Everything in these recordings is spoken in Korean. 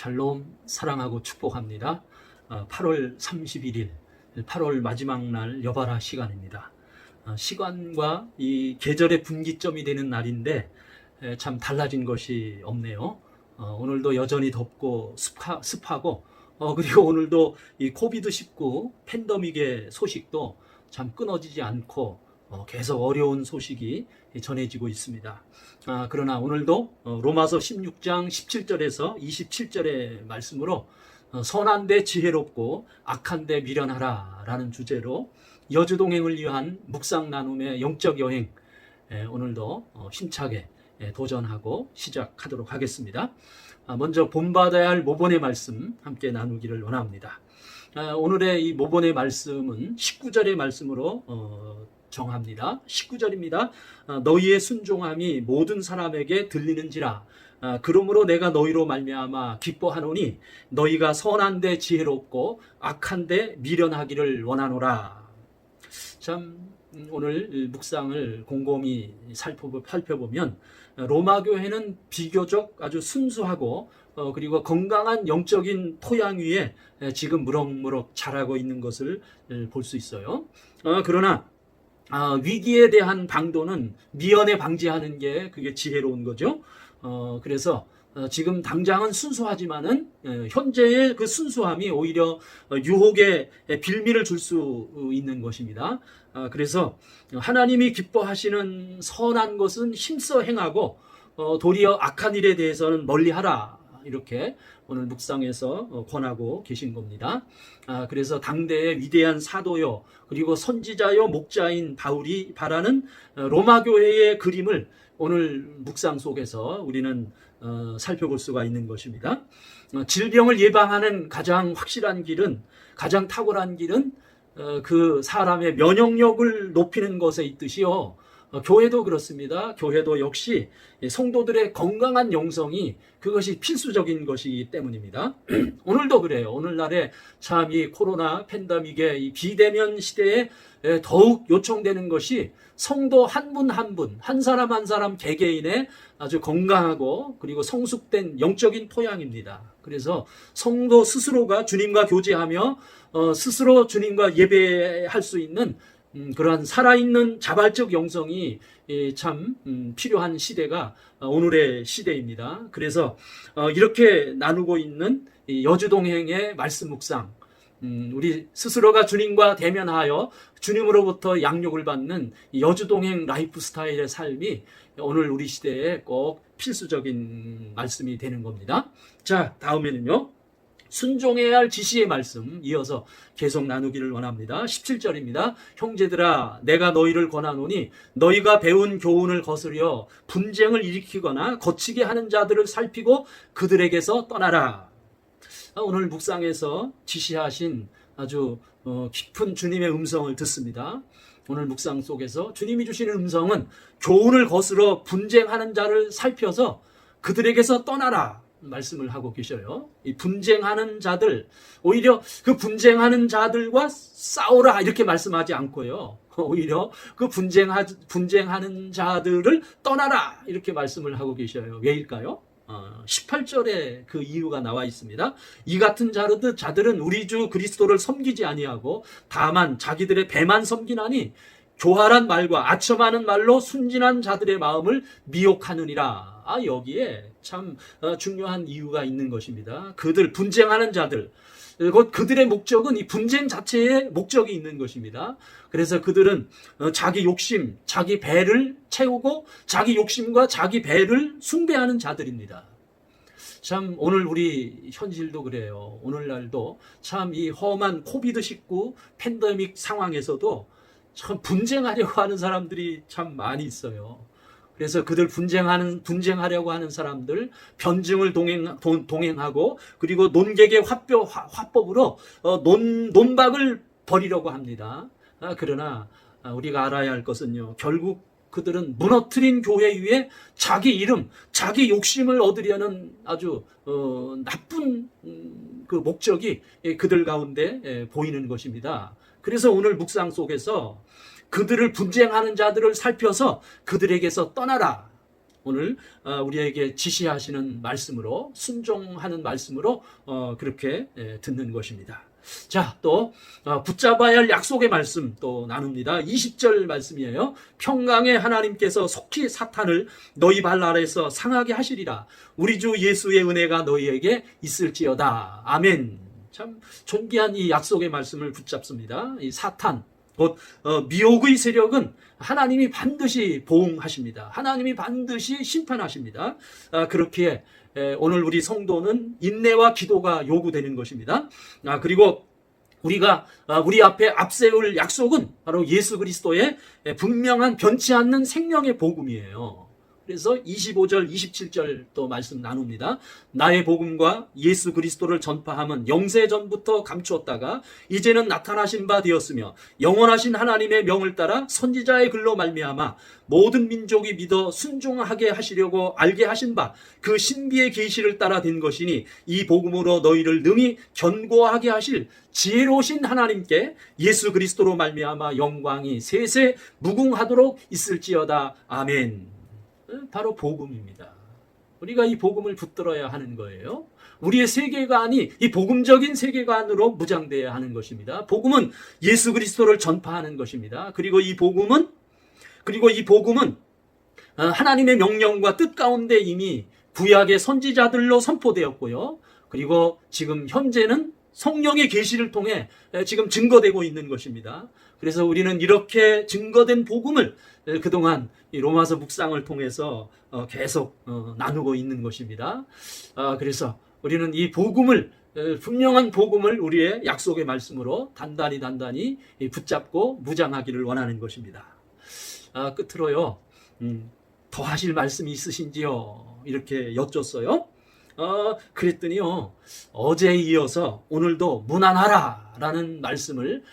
샬롬 사랑하고 축복합니다. 8월 31일 8월 마지막 날 여바라 시간입니다. 시간과 이 계절의 분기점이 되는 날인데 참 달라진 것이 없네요. 오늘도 여전히 덥고 습하고 그리고 오늘도 이 코비드19 팬데믹의 소식도 참 끊어지지 않고 계속 어려운 소식이 전해지고 있습니다. 그러나 오늘도 로마서 16장 17절에서 27절의 말씀으로 선한데 지혜롭고 악한데 미련하라 라는 주제로 여주동행을 위한 묵상 나눔의 영적 여행, 오늘도 힘차게 도전하고 시작하도록 하겠습니다. 먼저 본받아야 할 모본의 말씀 함께 나누기를 원합니다. 오늘의 이 모본의 말씀은 19절의 말씀으로 정합니다. 19절입니다. 너희의 순종함이 모든 사람에게 들리는지라. 그러므로 내가 너희로 말미암아 기뻐하노니 너희가 선한데 지혜롭고 악한데 미련하기를 원하노라. 참 오늘 묵상을 곰곰이 살펴보면 로마 교회는 비교적 아주 순수하고 그리고 건강한 영적인 토양 위에 지금 무럭무럭 자라고 있는 것을 볼 수 있어요. 그러나 위기에 대한 방도는 미연에 방지하는 게 그게 지혜로운 거죠. 그래서 지금 당장은 순수하지만은 현재의 그 순수함이 오히려 유혹의 빌미를 줄 수 있는 것입니다. 그래서 하나님이 기뻐하시는 선한 것은 힘써 행하고 도리어 악한 일에 대해서는 멀리하라, 이렇게 오늘 묵상에서 권하고 계신 겁니다. 그래서 당대의 위대한 사도요 그리고 선지자요 목자인 바울이 바라는 로마 교회의 그림을 오늘 묵상 속에서 우리는 살펴볼 수가 있는 것입니다. 질병을 예방하는 가장 확실한 길은, 가장 탁월한 길은 그 사람의 면역력을 높이는 것에 있듯이요, 교회도 그렇습니다. 교회도 역시 성도들의 건강한 영성이 그것이 필수적인 것이기 때문입니다. 오늘도 그래요. 오늘날에 참 이 코로나 팬데믹의 이 비대면 시대에 더욱 요청되는 것이 성도 한 분 한 분, 한 사람 한 사람 개개인의 아주 건강하고 그리고 성숙된 영적인 토양입니다. 그래서 성도 스스로가 주님과 교제하며 스스로 주님과 예배할 수 있는 그러한 살아있는 자발적 영성이 참 필요한 시대가 오늘의 시대입니다. 그래서 이렇게 나누고 있는 여주동행의 말씀 묵상, 우리 스스로가 주님과 대면하여 주님으로부터 양육을 받는 여주동행 라이프 스타일의 삶이 오늘 우리 시대에 꼭 필수적인 말씀이 되는 겁니다. 자, 다음에는요, 순종해야 할 지시의 말씀 이어서 계속 나누기를 원합니다. 17절입니다. 형제들아, 내가 너희를 권하노니 너희가 배운 교훈을 거스려 분쟁을 일으키거나 거치게 하는 자들을 살피고 그들에게서 떠나라. 오늘 묵상에서 지시하신 아주 깊은 주님의 음성을 듣습니다. 오늘 묵상 속에서 주님이 주시는 음성은 교훈을 거스러 분쟁하는 자를 살펴서 그들에게서 떠나라 말씀을 하고 계셔요. 이 분쟁하는 자들, 오히려 그 분쟁하는 자들과 싸우라 이렇게 말씀하지 않고요, 오히려 그 분쟁하는 자들을 떠나라 이렇게 말씀을 하고 계셔요. 왜일까요? 18절에 그 이유가 나와 있습니다. 이 같은 자들은 우리 주 그리스도를 섬기지 아니하고 다만 자기들의 배만 섬기나니 교활한 말과 아첨하는 말로 순진한 자들의 마음을 미혹하느니라. 여기에 참 중요한 이유가 있는 것입니다. 그들 분쟁하는 자들, 그들의 목적은 이 분쟁 자체에 목적이 있는 것입니다. 그래서 그들은 자기 욕심, 자기 배를 채우고 자기 욕심과 자기 배를 숭배하는 자들입니다. 참 오늘 우리 현실도 그래요. 오늘날도 참 이 험한 코비드19 팬데믹 상황에서도 참 분쟁하려고 하는 사람들이 참 많이 있어요. 그래서 그들 분쟁하려고 하는 사람들, 변증을 동행하고 그리고 논객의 화법으로 논박을 벌이려고 합니다. 그러나 우리가 알아야 할 것은요, 결국 그들은 무너뜨린 교회 위에 자기 이름, 자기 욕심을 얻으려는 아주 나쁜 그 목적이 그들 가운데 보이는 것입니다. 그래서 오늘 묵상 속에서 그들을 분쟁하는 자들을 살펴서 그들에게서 떠나라. 오늘 우리에게 지시하시는 말씀으로, 순종하는 말씀으로 그렇게 듣는 것입니다. 자, 또 붙잡아야 할 약속의 말씀 또 나눕니다. 20절 말씀이에요. 평강의 하나님께서 속히 사탄을 너희 발 아래에서 상하게 하시리라. 우리 주 예수의 은혜가 너희에게 있을지어다. 아멘. 참 존귀한 이 약속의 말씀을 붙잡습니다. 이 사탄, 곧 미혹의 세력은 하나님이 반드시 보응하십니다. 하나님이 반드시 심판하십니다. 그렇기에 오늘 우리 성도는 인내와 기도가 요구되는 것입니다. 그리고 우리가 우리 앞에 앞세울 약속은 바로 예수 그리스도의 분명한 변치 않는 생명의 복음이에요. 그래서 25절, 27절 또 말씀 나눕니다. 나의 복음과 예수 그리스도를 전파함은 영세전부터 감추었다가 이제는 나타나신 바 되었으며 영원하신 하나님의 명을 따라 선지자의 글로 말미암아 모든 민족이 믿어 순종하게 하시려고 알게 하신 바 그 신비의 계시를 따라 된 것이니 이 복음으로 너희를 능히 견고하게 하실 지혜로우신 하나님께 예수 그리스도로 말미암아 영광이 세세 무궁하도록 있을지어다. 아멘. 바로 복음입니다. 우리가 이 복음을 붙들어야 하는 거예요. 우리의 세계관이 이 복음적인 세계관으로 무장되어야 하는 것입니다. 복음은 예수 그리스도를 전파하는 것입니다. 그리고 이 복음은 하나님의 명령과 뜻 가운데 이미 구약의 선지자들로 선포되었고요. 그리고 지금 현재는 성령의 계시를 통해 지금 증거되고 있는 것입니다. 그래서 우리는 이렇게 증거된 복음을 그동안 이 로마서 묵상을 통해서 계속 나누고 있는 것입니다. 그래서 우리는 이 복음을, 분명한 복음을 우리의 약속의 말씀으로 단단히 붙잡고 무장하기를 원하는 것입니다. 끝으로요, 더 하실 말씀이 있으신지요? 이렇게 여쭸어요. 그랬더니요, 어제에 이어서 오늘도 무난하라 라는 말씀을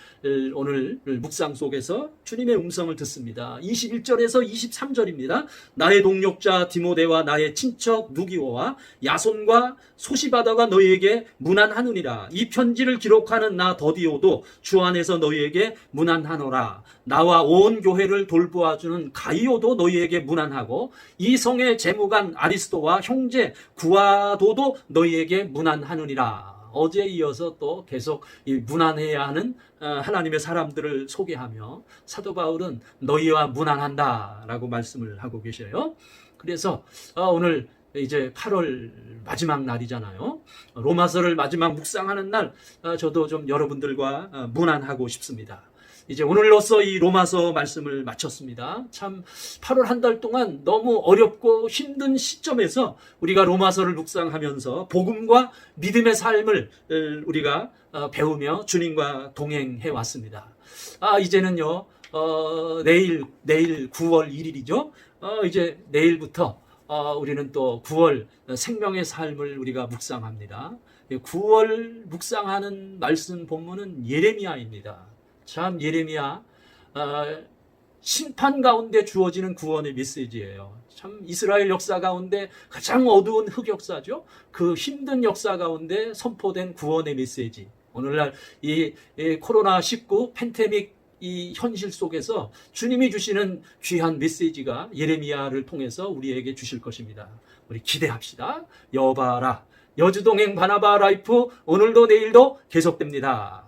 오늘 묵상 속에서 주님의 음성을 듣습니다. 21절에서 23절입니다. 나의 동력자 디모데와 나의 친척 누기오와 야손과 소시바다가 너희에게 무난하느니라. 이 편지를 기록하는 나 더디오도 주 안에서 너희에게 무난하노라. 나와 온 교회를 돌보아주는 가이오도 너희에게 무난하고 이 성의 재무관 아리스도와 형제 구아도도 너희에게 무난하느니라. 어제에 이어서 또 계속 이 무난해야 하는 하나님의 사람들을 소개하며 사도 바울은 너희와 무난한다 라고 말씀을 하고 계셔요. 그래서 오늘 이제 8월 마지막 날이잖아요. 로마서를 마지막 묵상하는 날 저도 좀 여러분들과 무난하고 싶습니다. 이제 오늘로써 이 로마서 말씀을 마쳤습니다. 참 8월 한 달 동안 너무 어렵고 힘든 시점에서 우리가 로마서를 묵상하면서 복음과 믿음의 삶을 우리가 배우며 주님과 동행해 왔습니다. 이제는요, 내일 9월 1일이죠. 이제 내일부터 우리는 또 9월 생명의 삶을 우리가 묵상합니다. 9월 묵상하는 말씀 본문은 예레미야입니다. 참 예레미야 심판 가운데 주어지는 구원의 메시지예요. 참 이스라엘 역사 가운데 가장 어두운 흑역사죠. 그 힘든 역사 가운데 선포된 구원의 메시지. 오늘날 이 코로나19 팬데믹 이 현실 속에서 주님이 주시는 귀한 메시지가 예레미야를 통해서 우리에게 주실 것입니다. 우리 기대합시다. 여바라 여주동행 바나바 라이프 오늘도 내일도 계속됩니다.